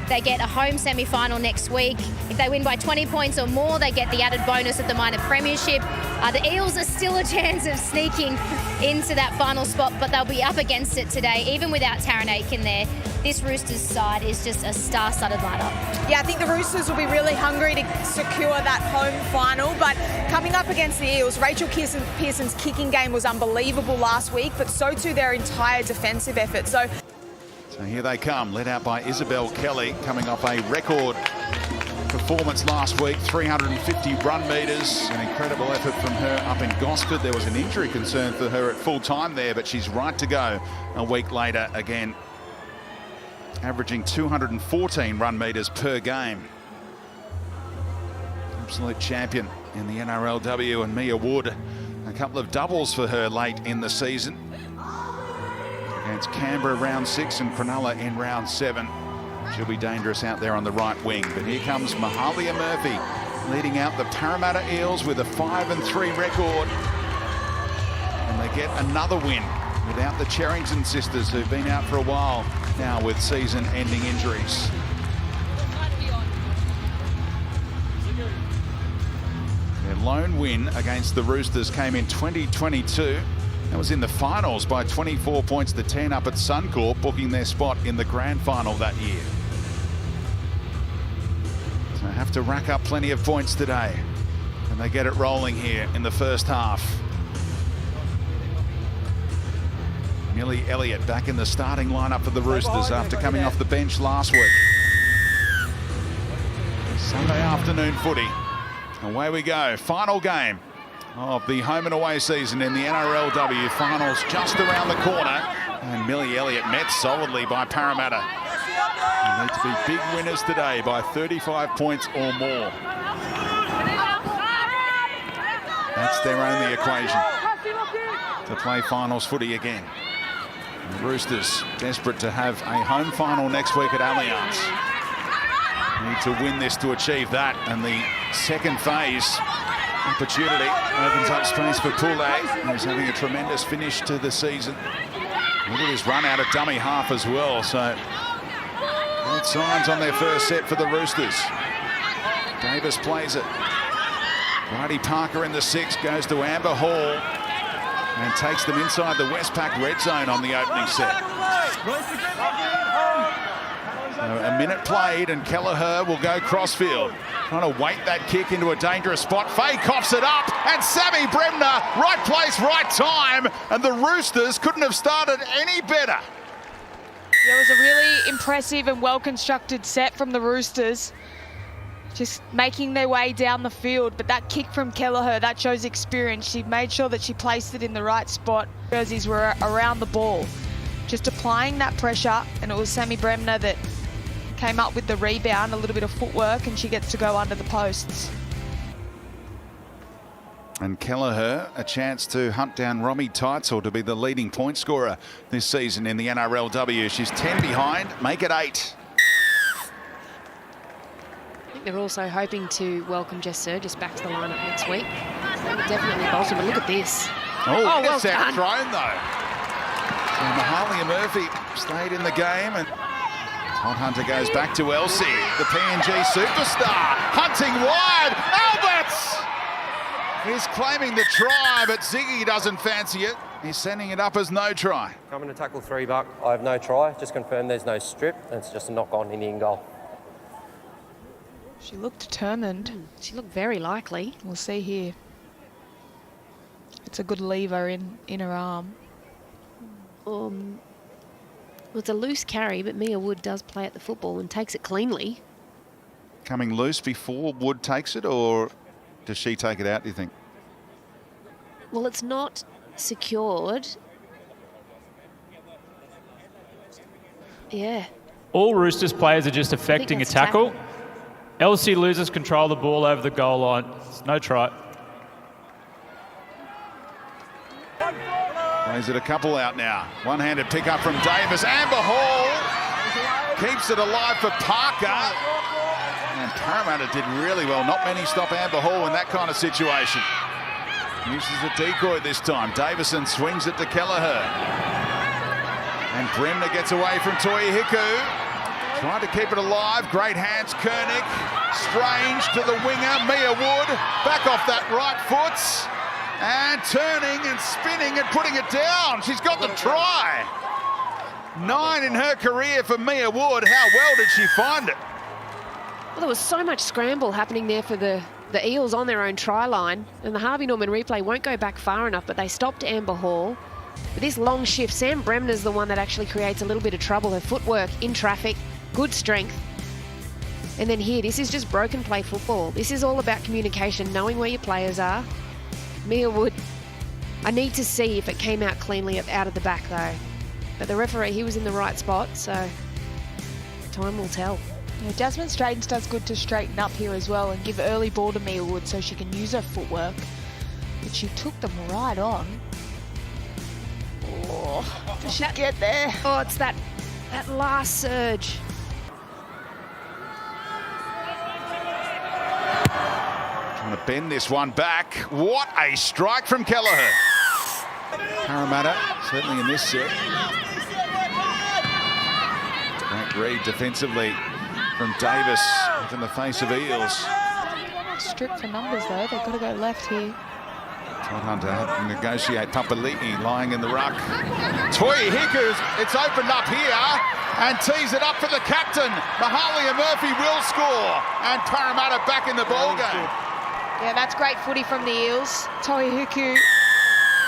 They get a home semi-final next week. If they win by 20 points or more, they get the added bonus of the minor premiership. The Eels are still a chance of sneaking into that final spot, but they'll be up against it today, even without Taryn Aiken there. This Roosters side is just a star-studded lineup. Yeah, I think the Roosters will be really hungry to secure that home final, but coming up against the Eels, Rachel Pearson's kicking game was unbelievable last week, but so too their entire defensive effort. So here they come, led out by Isabel Kelly, coming off a record performance last week, 350 run metres, an incredible effort from her up in Gosford. There was an injury concern for her at full time there, but she's right to go a week later again, averaging 214 run metres per game. Absolute champion in the NRLW, and Mia Wood, a couple of doubles for her late in the season. Against Canberra round 6 and Cronulla in round 7. She'll be dangerous out there on the right wing. But here comes Mahalia Murphy leading out the Parramatta Eels with a 5-3 record. And they get another win without the Cherrington sisters, who've been out for a while now with season-ending injuries. Their lone win against the Roosters came in 2022. That was in the finals by 24 points to 10 up at Suncorp, booking their spot in the grand final that year. So have to rack up plenty of points today, and they get it rolling here in the first half. Millie Elliott back in the starting lineup for the Roosters after coming off the bench last week. Sunday afternoon footy. Away we go. Final game of the home and away season in the NRLW finals just around the corner, and Millie Elliott met solidly by Parramatta. They need to be big winners today by 35 points or more. That's their only equation to play finals footy again. The Roosters desperate to have a home final next week at Allianz. Need to win this to achieve that, and the second phase opportunity opens up space for Poulet, who's having a tremendous finish to the season. Look at his run out of dummy half as well, so good signs on their first set for the Roosters. Davis plays it. Bridie Parker in the 6 goes to Amber Hall and takes them inside the Westpac red zone on the opening set. So a minute played, and Kelleher will go crossfield. Trying to weight that kick into a dangerous spot. Faye coughs it up, and Sammy Bremner, right place, right time, and the Roosters couldn't have started any better. Yeah, it was a really impressive and well-constructed set from the Roosters, just making their way down the field. But that kick from Kelleher, that shows experience. She made sure that she placed it in the right spot. Jerseys were around the ball, just applying that pressure, and it was Sammy Bremner that came up with the rebound, a little bit of footwork, and she gets to go under the posts. And Kelleher, a chance to hunt down Romy Teitzel to be the leading point scorer this season in the NRLW. She's 10 behind, make it 8. I think they're also hoping to welcome Jess Surgis back to the lineup next week. Definitely bolted, but look at this. Oh, well it's out done. thrown though. So Mahalia Murphy stayed in the game, and Todd Hunter goes back to Elsie, the PNG superstar, hunting wide. Alberts is claiming the try, but Ziggy doesn't fancy it. He's sending it up as no try. Coming to tackle 3 buck. I have no try. Just confirmed there's no strip. It's just a knock on in the in goal. She looked determined. She looked very likely. We'll see here. It's a good lever in her arm. Well, it's a loose carry, but Mia Wood does play at the football and takes it cleanly. Coming loose before Wood takes it, or does she take it out, do you think? Well, it's not secured. Yeah. All Roosters players are just affecting a tackle. Elsie loses control of the ball over the goal line. It's no try. Plays it a couple out now. One-handed pick up from Davis. Amber Hall keeps it alive for Parker. And Parramatta did really well. Not many stop Amber Hall in that kind of situation. Uses a decoy this time. Davison swings it to Kelleher. And Bremner gets away from Toya Hiku. Tried to keep it alive. Great hands, Koenig. Strange to the winger, Mia Wood. Back off that right foot. And turning and spinning and putting it down. She's got the try. 9 in her career for Mia Wood. How well did she find it? Well, there was so much scramble happening there for the Eels on their own try line, and the Harvey Norman replay won't go back far enough, but they stopped Amber Hall. With this long shift, Sam Bremner's the one that actually creates a little bit of trouble. Her footwork in traffic, good strength. And then here, this is just broken play football. This is all about communication, knowing where your players are. Mia Wood, I need to see if it came out cleanly out of the back though. But the referee, he was in the right spot, so time will tell. Yeah, Jasmine Straightons does good to straighten up here as well and give early ball to Mia Wood so she can use her footwork. But she took them right on. Oh, did she get there? Oh, it's that last surge. Trying to bend this one back. What a strike from Kelleher. Parramatta, certainly in this set. Great read defensively from Davis in the face of Eels. Stripped for numbers though, they've got to go left here. Todd Hunter had to negotiate Papali'i lying in the ruck. Toy Hickers, it's opened up here and tees it up for the captain. Mahalia Murphy will score and Parramatta back in the ball game. Yeah, that's great footy from the Eels. Toihuku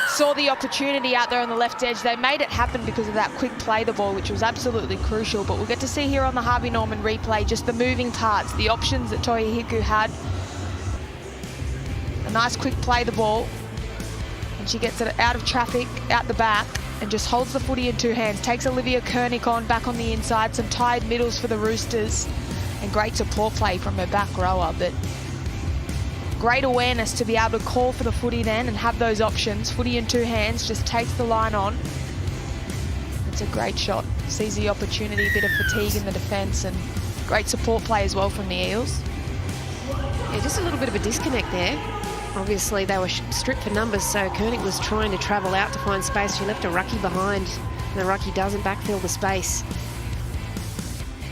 saw the opportunity out there on the left edge. They made it happen because of that quick play the ball, which was absolutely crucial. But we'll get to see here on the Harvey Norman replay just the moving parts, the options that Toihuku had. A nice quick play the ball. And she gets it out of traffic, out the back, and just holds the footy in two hands. Takes Olivia Koenig on back on the inside. Some tied middles for the Roosters. And great support play from her back rower. But great awareness to be able to call for the footy then and have those options. Footy in two hands, just takes the line on. It's a great shot. Sees the opportunity, a bit of fatigue in the defence, and great support play as well from the Eels. Yeah, just a little bit of a disconnect there. Obviously, they were stripped for numbers, so Koenig was trying to travel out to find space. She left a ruckie behind, and the ruckie doesn't backfill the space.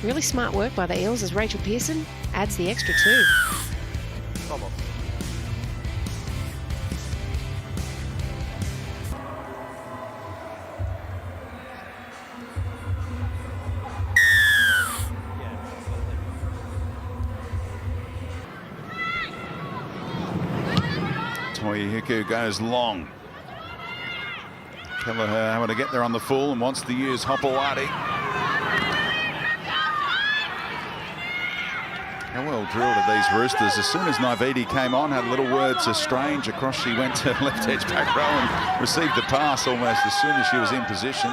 Really smart work by the Eels as Rachel Pearson adds the extra 2. Toihuku goes long. Kelleher able to get there on the full and wants to use Hopewadi. How well drilled are these Roosters. As soon as Naividi came on, had little words of Strange. Across she went to left edge back row and received the pass almost as soon as she was in position.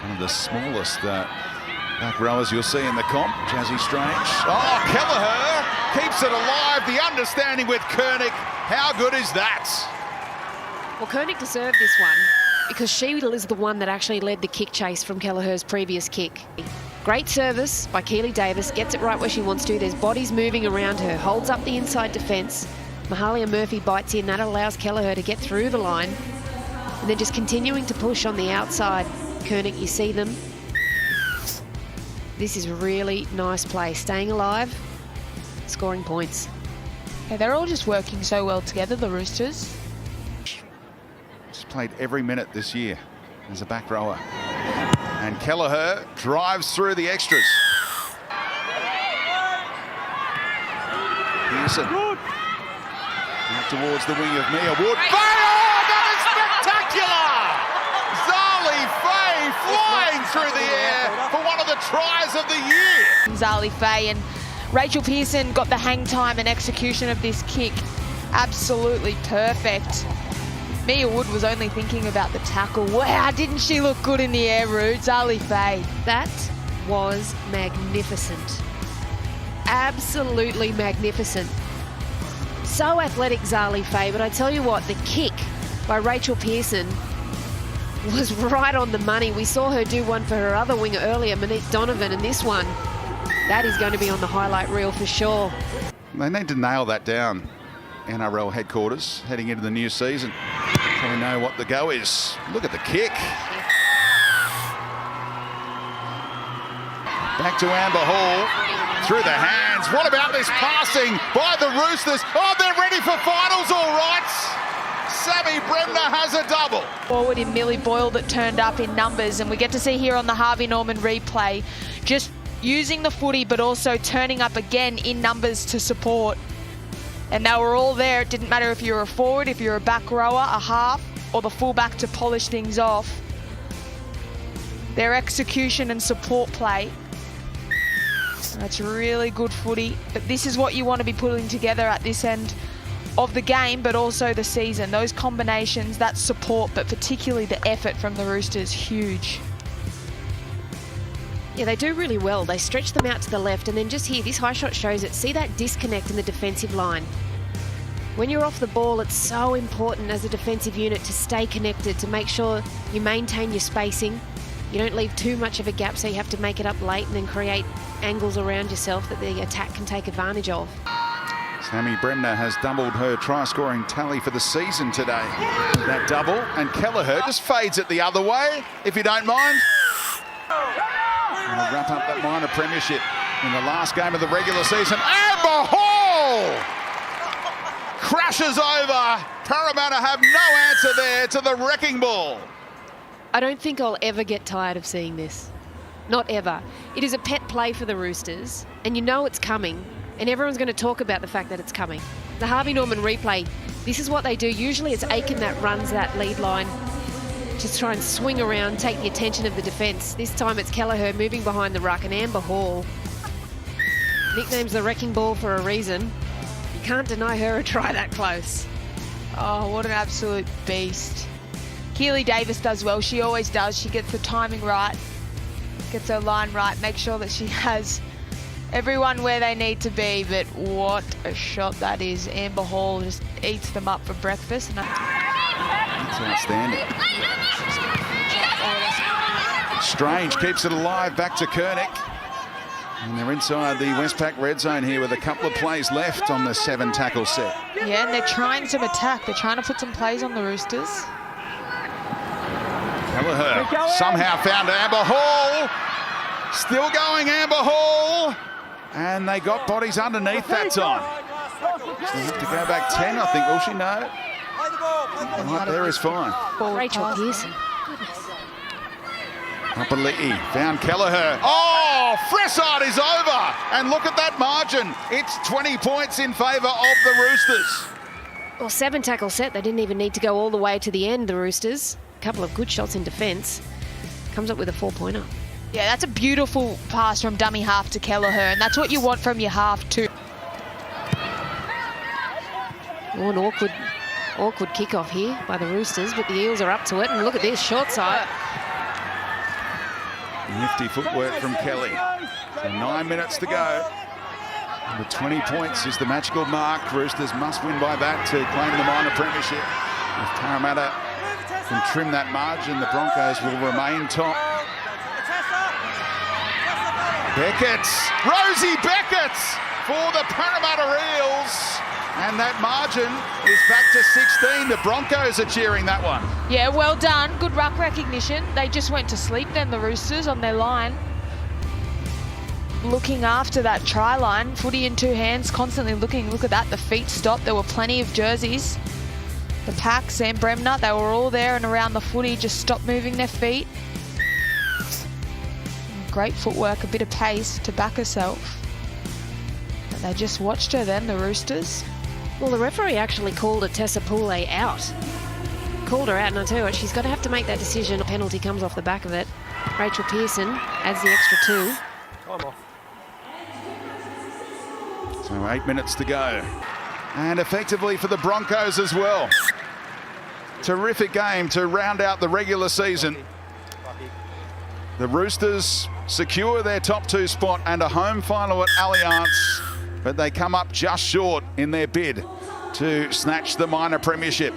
One of the smallest back rowers you'll see in the comp, Jazzy Strange. Oh, Kelleher keeps it alive. The understanding with Koenig. How good is that? Well, Koenig deserved this one because she is the one that actually led the kick chase from Kelleher's previous kick. Great service by Keely Davis, gets it right where she wants to. There's bodies moving around her, holds up the inside defence. Mahalia Murphy bites in, that allows Kelleher to get through the line. And then just continuing to push on the outside. Koenig, you see them. This is really nice play, staying alive, scoring points. Yeah, they're all just working so well together, the Roosters. She's played every minute this year as a back rower. And Kelleher drives through the extras. Pearson. Out towards the wing of Mia Wood. Oh, that is spectacular! Zali Faye flying through the air for one of the tries of the year. Zali Faye and Rachel Pearson got the hang time and execution of this kick. Absolutely perfect. Mia Wood was only thinking about the tackle. Wow, didn't she look good in the air, Rude? Zali Faye. That was magnificent. Absolutely magnificent. So athletic, Zali Faye, but I tell you what, the kick by Rachel Pearson was right on the money. We saw her do one for her other winger earlier, Monique Donovan, and this one, that is going to be on the highlight reel for sure. They need to nail that down, NRL headquarters, heading into the new season. So we know what the go is. Look at the kick. Back to Amber Hall, through the hands. What about this passing by the Roosters? Oh, they're ready for finals, all right. Sammy Bremner has a double. Forward in Millie Boyle that turned up in numbers, and we get to see here on the Harvey Norman replay, just using the footy but also turning up again in numbers to support. And they were all there. It didn't matter if you were a forward, if you're a back rower, a half, or the fullback to polish things off. Their execution and support play. That's really good footy. But this is what you want to be putting together at this end of the game, but also the season. Those combinations, that support, but particularly the effort from the Roosters, huge. Yeah, they do really well. They stretch them out to the left, and then just here, this high shot shows it. See that disconnect in the defensive line? When you're off the ball, it's so important as a defensive unit to stay connected, to make sure you maintain your spacing. You don't leave too much of a gap, so you have to make it up late and then create angles around yourself that the attack can take advantage of. Sammy Bremner has doubled her try-scoring tally for the season today. That double, and Kelleher just fades it the other way, if you don't mind. And we'll wrap up that minor premiership in the last game of the regular season. Amber Hall crashes over. Parramatta have no answer there to the wrecking ball. I don't think I'll ever get tired of seeing this. Not ever. It is a pet play for the Roosters, and you know it's coming, and everyone's going to talk about the fact that it's coming. The Harvey Norman replay, this is what they do. Usually it's Aiken that runs that lead line, just try and swing around, take the attention of the defence. This time it's Kelleher moving behind the ruck, and Amber Hall, nickname's the wrecking ball for a reason. You can't deny her a try that close. Oh, what an absolute beast. Keely Davis does well. She always does. She gets the timing right, gets her line right, makes sure that she has everyone where they need to be. But what a shot that is. Amber Hall just eats them up for breakfast. And that's outstanding. Strange keeps it alive, back to Kernick. And they're inside the Westpac red zone here with a couple of plays left on the 7-tackle set. Yeah, and they're trying some attack. They're trying to put some plays on the Roosters. Kelleher somehow found Amber Hall. Still going, Amber Hall. And they got bodies underneath that time. She'll have to go back 10, I think. Will she? No. Right there is fine. Rachel Pearson. Kapali'i found Kelleher. Oh, Fressard is over. And look at that margin. It's 20 points in favour of the Roosters. Well, 7-tackle set. They didn't even need to go all the way to the end, the Roosters. A couple of good shots in defence. Comes up with a 4-pointer. Yeah, that's a beautiful pass from dummy half to Kelleher, and that's what you want from your half too. Oh, an awkward kickoff here by the Roosters, but the Eels are up to it. And look at this, short side. Nifty footwork from Kelly. So 9 minutes to go. And the 20 points is the magical mark. Roosters must win by that to claim the minor premiership. If Parramatta can trim that margin, the Broncos will remain top. Beckett, Rosie Beckett for the Parramatta Eels. And that margin is back to 16. The Broncos are cheering that one. Yeah, well done. Good ruck recognition. They just went to sleep then, the Roosters, on their line. Looking after that try line. Footy in two hands, constantly looking. Look at that, the feet stopped. There were plenty of jerseys. The pack, Sam Bremner, they were all there and around the footy, just stopped moving their feet. Great footwork, a bit of pace to back herself. But they just watched her then, the Roosters. Well, the referee actually called a Tessa Poole out. Called her out, and I tell you what, she's going to have to make that decision. A penalty comes off the back of it. Rachel Pearson adds the extra 2. Time off. So 8 minutes to go. And effectively for the Broncos as well. Terrific game to round out the regular season. The Roosters secure their top 2 spot and a home final at Allianz, but they come up just short in their bid to snatch the minor premiership.